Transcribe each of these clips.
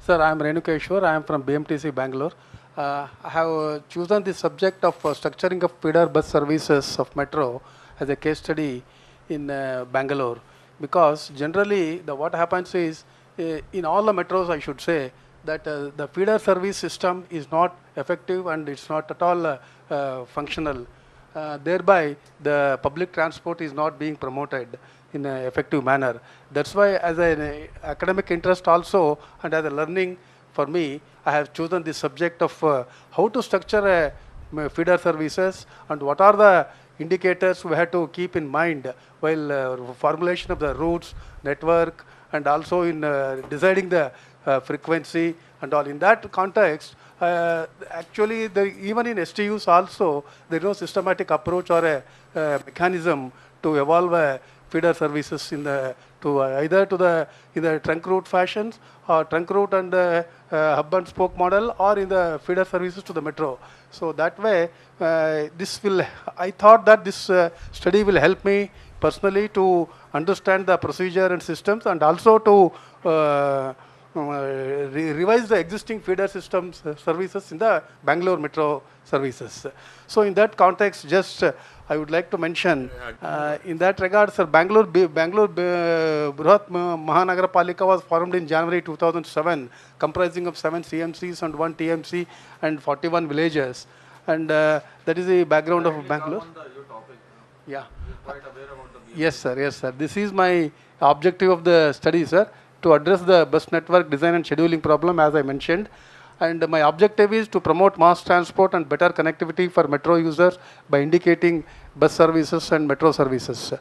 Sir, I am renushwar. I am from BMTC Bangalore. I have chosen the subject of structuring of feeder bus services of metro as a case study in Bangalore, because generally what happens is in all the metros I should say that the feeder service system is not effective and it's not at all functional. Thereby the public transport is not being promoted in an effective manner. That's why as an academic interest also and as a learning for me, I have chosen the subject of how to structure a feeder services and what are the indicators we have to keep in mind while formulation of the routes, network, and also in deciding the frequency and all. In that context, actually, even in STUs also, there is no systematic approach or a mechanism to evolve feeder services in the either to the in the trunk route fashions or trunk route and hub and spoke model, or in the feeder services to the metro. So that way, this will. I thought that this study will help me personally to understand the procedure and systems, and also to revise the existing feeder systems services in the Bangalore metro services. So in that context, just I would like to mention in that regard, sir, Bangalore Brihat Mahanagarapalika was formed in January 2007, comprising of 7 CMCs and 1 TMC and 41 villages, and that is the background of Bangalore. Yeah. Yes, sir. Yes, sir. This is my objective of the study, sir, to address the bus network design and scheduling problem, as I mentioned. And my objective is to promote mass transport and better connectivity for metro users by indicating bus services and metro services.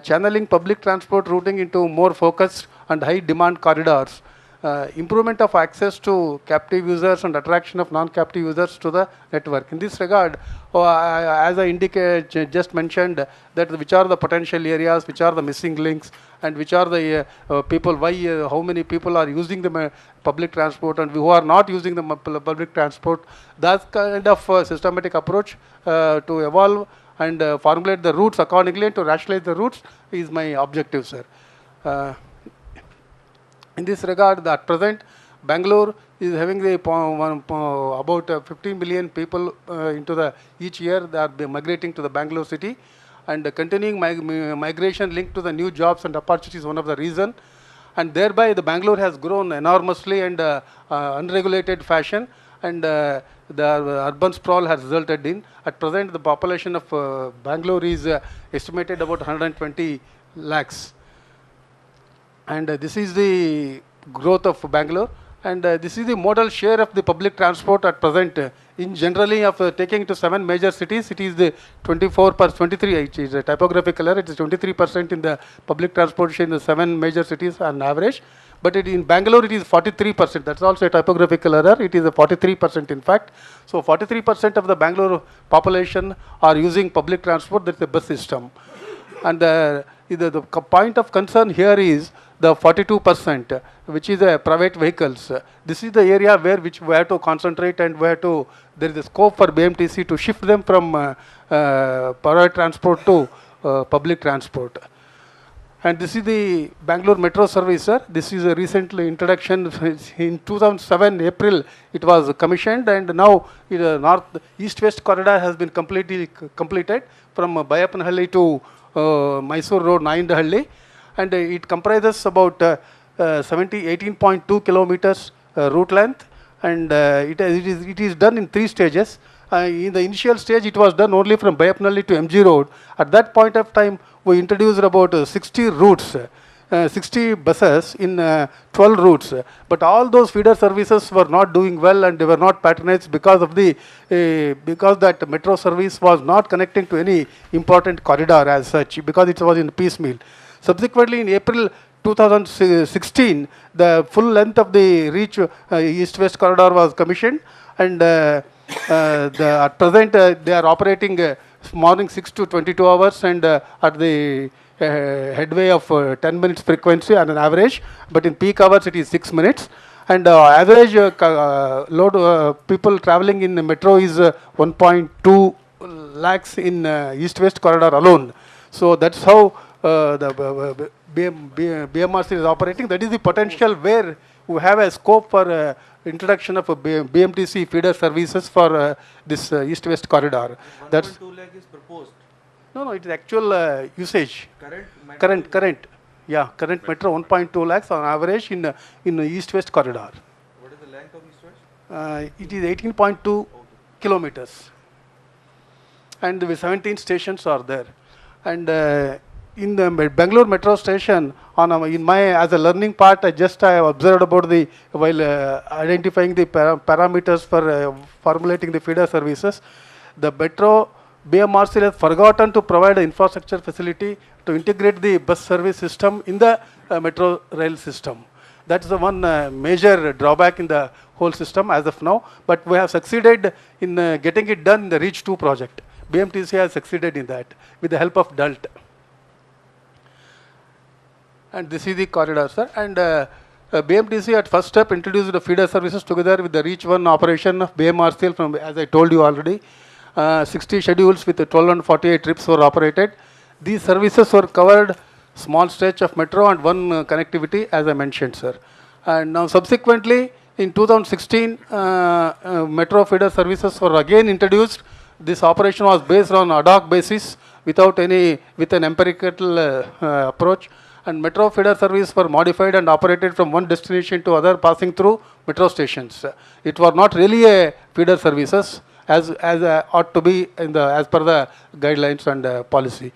Channeling public transport routing into more focused and high demand corridors. Improvement of access to captive users and attraction of non-captive users to the network. In this regard, as I just mentioned, that which are the potential areas, which are the missing links, and which are the people, how many people are using the public transport and who are not using the public transport. That kind of systematic approach to evolve and formulate the routes accordingly and to rationalize the routes is my objective, sir. In this regard, at present, Bangalore is having about 15 million people into the each year. They are migrating to the Bangalore city, and continuing migration linked to the new jobs and opportunities is one of the reason. And thereby, the Bangalore has grown enormously and unregulated fashion, and the urban sprawl has resulted in. At present, the population of Bangalore is estimated about 120 lakhs. And this is the growth of Bangalore, and this is the modal share of the public transport at present. In generally of taking to 7 major cities, it is the 23, it is a typographical error, it is 23% in the public transportation in the 7 major cities on average. But in Bangalore, it is 43%. That's also a typographical error. It is a 43% in fact. So 43% of the Bangalore population are using public transport, that's the bus system. And the point of concern here is the 42%, which is private vehicles. This is the area which we have to concentrate, and there is a scope for BMTC to shift them from private transport to public transport. And this is the Bangalore metro service, sir. This is a recent introduction. In 2007 April it was commissioned, and now the north east-west corridor has been completed from Bayapanahalli to Mysore Road, Nayandahalli, and it comprises about 18.2 kilometers route length, and it is done in 3 stages. In the initial stage, it was done only from Bayapanahalli to MG Road. At that point of time, we introduced about 60 routes, 60 buses in 12 routes. But all those feeder services were not doing well, and they were not patronized because of because that metro service was not connecting to any important corridor as such, because it was in piecemeal. Subsequently, in April 2016, the full length of the reach east-west corridor was commissioned, and at present they are operating morning 6 to 22 hours, and at the headway of 10 minutes frequency on an average, but in peak hours it is 6 minutes. And average load people traveling in the metro is 1.2 lakhs in east-west corridor alone. So that's how the BMRC is operating. That is the potential where we have a scope for introduction of a BMTC feeder services for this east-west corridor. That's 1.2 lakh is proposed. no, it is actual usage. Current Yeah, current metro 1.2 lakhs on average in east-west corridor. What is the length of east-west? It is 18.2 kilometers, and with 17 stations are there. And in the Bangalore metro station, in my as a learning part, I have observed about the while identifying the parameters for formulating the feeder services. The metro BMRCL has forgotten to provide an infrastructure facility to integrate the bus service system in the metro rail system. That's the one major drawback in the whole system as of now. But we have succeeded in getting it done in the REACH 2 project. BMTC has succeeded in that with the help of DULT. And this is the corridor, sir. And BMTC at first step introduced the feeder services together with the REACH 1 operation of BMRCL from, as I told you already, 60 schedules with 1248 trips were operated. These services were covered small stretch of metro and one connectivity, as I mentioned, sir. And now subsequently in 2016, metro feeder services were again introduced. This operation was based on ad hoc basis with an empirical approach. And metro feeder service were modified and operated from one destination to other, passing through metro stations. It was not really a feeder services as ought to be as per the guidelines and policy.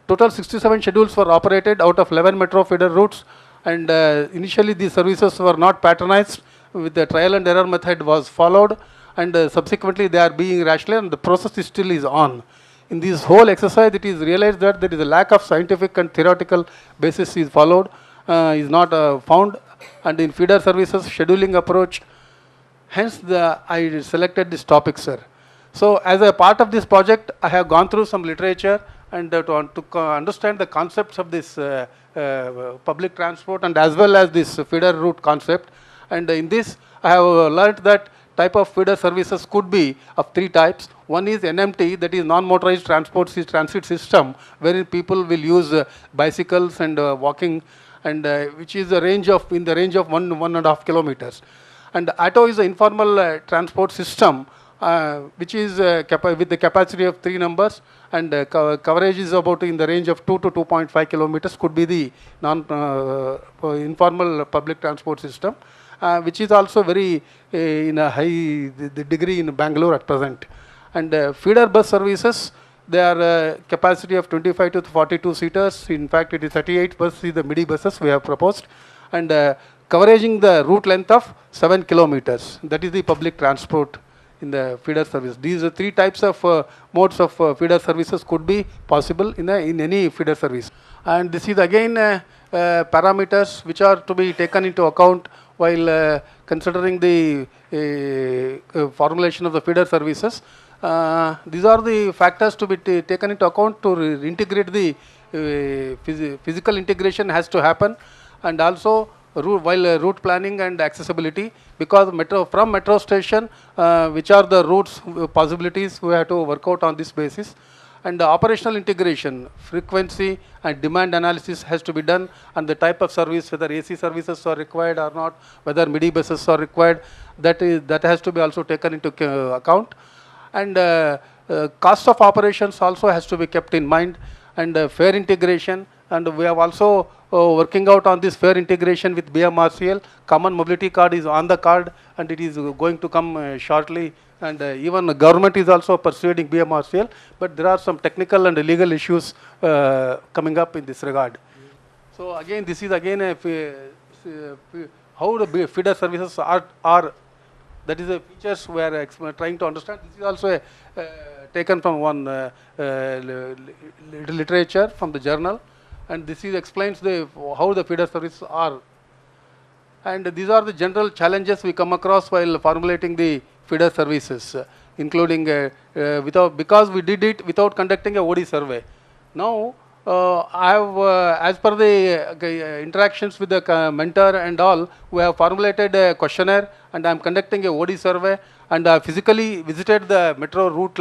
Total 67 schedules were operated out of 11 metro feeder routes, and initially these services were not patronized. With the trial and error method was followed, and subsequently they are being rationalized, and the process still is on. In this whole exercise, it is realized that there is a lack of scientific and theoretical basis is followed, is not found, and in feeder services scheduling approach. Hence, I selected this topic, sir. So, as a part of this project, I have gone through some literature and to understand the concepts of this public transport and as well as this feeder route concept. And in this, I have learnt that type of feeder services could be of three types. One is NMT, that is non-motorized transit system, wherein people will use bicycles and walking, and which is in the range of 1.5 kilometers. And auto is the informal transport system, which is with the capacity of 3 numbers, and coverage is about in the range of 2 to 2.5 kilometers, could be the informal public transport system, which is also very in a high degree in Bangalore at present. And feeder bus services, they are capacity of 25 to 42 seaters. In fact, it is 38 buses, the midi buses we have proposed, and covering the route length of 7 kilometers. That is the public transport in the feeder service. These are three types of modes of feeder services could be possible in any feeder service. And this is again parameters which are to be taken into account while considering the formulation of the feeder services. These are the factors to be taken into account to integrate the physical integration has to happen, and also while route planning and accessibility, because from metro station, which are the routes possibilities, we have to work out on this basis. And the operational integration, frequency and demand analysis has to be done, and the type of service, whether AC services are required or not, whether midi buses are required, that has to be also taken into account. And cost of operations also has to be kept in mind, and fare integration. And we have also working out on this fare integration with BMRCL. Common mobility card is on the card, and it is going to come shortly. And even the government is also pursuing BMRCL, but there are some technical and legal issues coming up in this regard. So again, this is again how the feeder services are. That is the features we are trying to understand. This is also taken from one literature from the journal, and this explains how the feeder services are. And these are the general challenges we come across while formulating the feeder services, including because we did it without conducting a OD survey. Now, I have, as per the interactions with the mentor and all, we have formulated a questionnaire, and I am conducting a OD survey, and I physically visited the metro route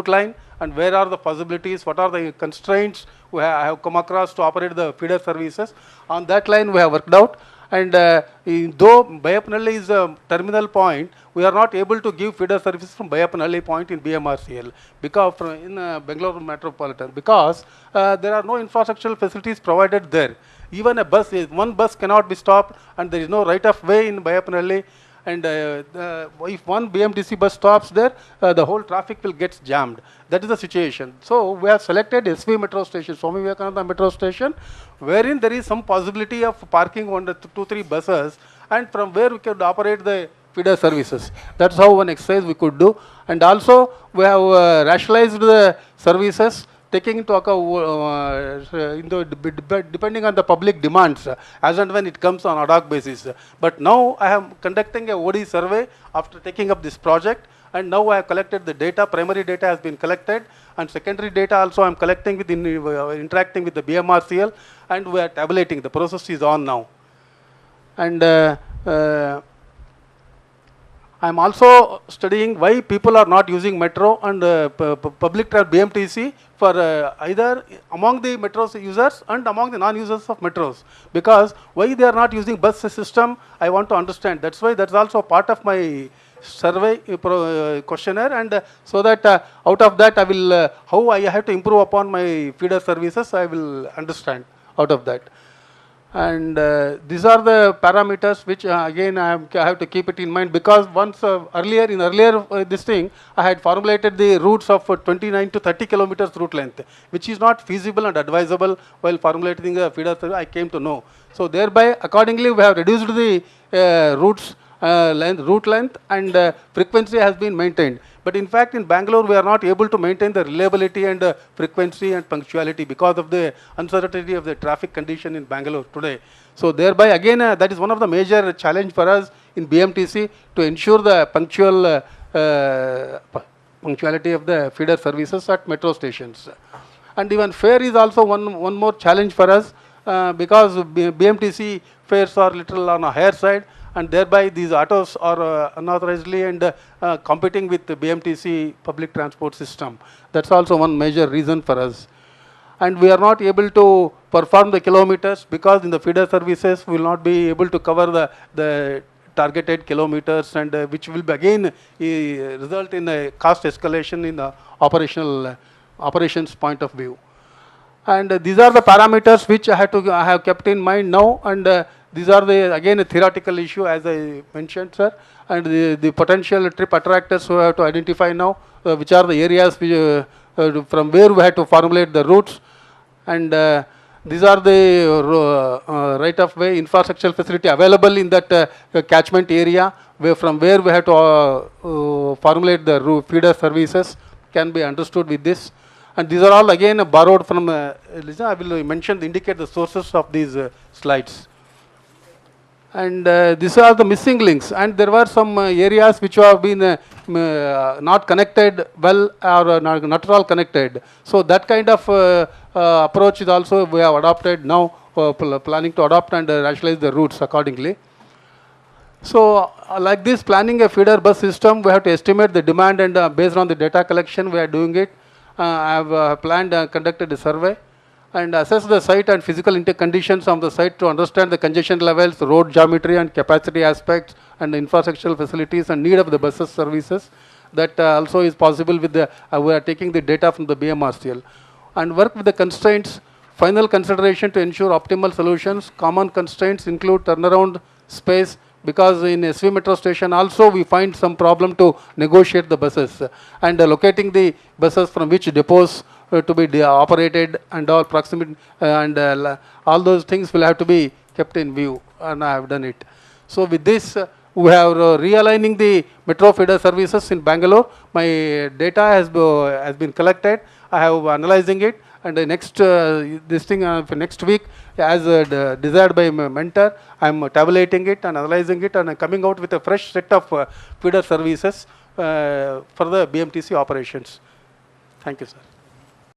line, and where are the possibilities, what are the constraints I have come across to operate the feeder services. On that line we have worked out, And though Bayapnalli is a terminal point, we are not able to give feeder services from Bayapnalli point in BMRCL because in Bangalore metropolitan, because there are no infrastructural facilities provided there. Even a bus, one bus cannot be stopped, and there is no right of way in Bayapnalli. And if one BMTC bus stops there, the whole traffic will get jammed. That is the situation. So we have selected SV metro station, Swami Vivekananda metro station, wherein there is some possibility of parking 1, 2, 3 buses, and from where we could operate the feeder services. That's how one exercise we could do. And also we have rationalized the services, taking into account depending on the public demands as and when it comes on ad hoc basis. But now I am conducting a OD survey after taking up this project, and now I have collected the data. Primary data has been collected, and secondary data also I am collecting with interacting with the BMRCL, and we are tabulating. The process is on now. And I am also studying why people are not using metro and public BMTC for either among the metro users and among the non-users of metros. Because why they are not using bus system, I want to understand. That's why that's also part of my survey questionnaire, and so that out of that I will how I have to improve upon my feeder services, I will understand out of that. And these are the parameters which again I have to keep it in mind, because once earlier this thing I had formulated the routes of 29 to 30 kilometers route length, which is not feasible and advisable while formulating the feeder survey, I came to know. So thereby accordingly we have reduced the route length, and frequency has been maintained. But in fact, in Bangalore, we are not able to maintain the reliability and frequency and punctuality because of the uncertainty of the traffic condition in Bangalore today. So thereby, again, that is one of the major challenge for us in BMTC to ensure the punctuality of the feeder services at metro stations. And even fare is also one more challenge for us because BMTC fares are little on a higher side, and thereby these autos are unauthorizedly and competing with the BMTC public transport system. That's also one major reason for us. And we are not able to perform the kilometers because in the feeder services we will not be able to cover the targeted kilometers, and which will again result in a cost escalation in the operations point of view. And these are the parameters which I have kept in mind now, and these are again a theoretical issue, as I mentioned, sir, and the potential trip attractors we have to identify now, which are the areas from where we have to formulate the routes, and these are the right of way infrastructure facility available in that catchment area, from where we have to formulate the feeder services can be understood with this. And these are all again borrowed from, I will indicate the sources of these slides. And these are the missing links, and there were some areas which have been not connected well, or not at all connected. So that kind of approach is also we have adopted now, planning to adopt and rationalize the routes accordingly. So like this, planning a feeder bus system, we have to estimate the demand, and based on the data collection we are doing it. I have planned and conducted a survey and assess the site and physical conditions of the site to understand the congestion levels, road geometry and capacity aspects, and the infrastructural facilities and need of the buses services. That also is possible with the, we are taking the data from the BMRCL. And work with the constraints, final consideration to ensure optimal solutions. Common constraints include turnaround space, because in SV metro station also we find some problem to negotiate the buses, and locating the buses from which depots to be operated, and all proximity and all those things will have to be kept in view, and I have done it. So with this we have realigning the metro feeder services in Bangalore. My data has been collected. I have analyzing it, and the next this thing for next week, as desired by my mentor, I am tabulating it and analyzing it, and coming out with a fresh set of feeder services for the BMTC operations. Thank you, sir.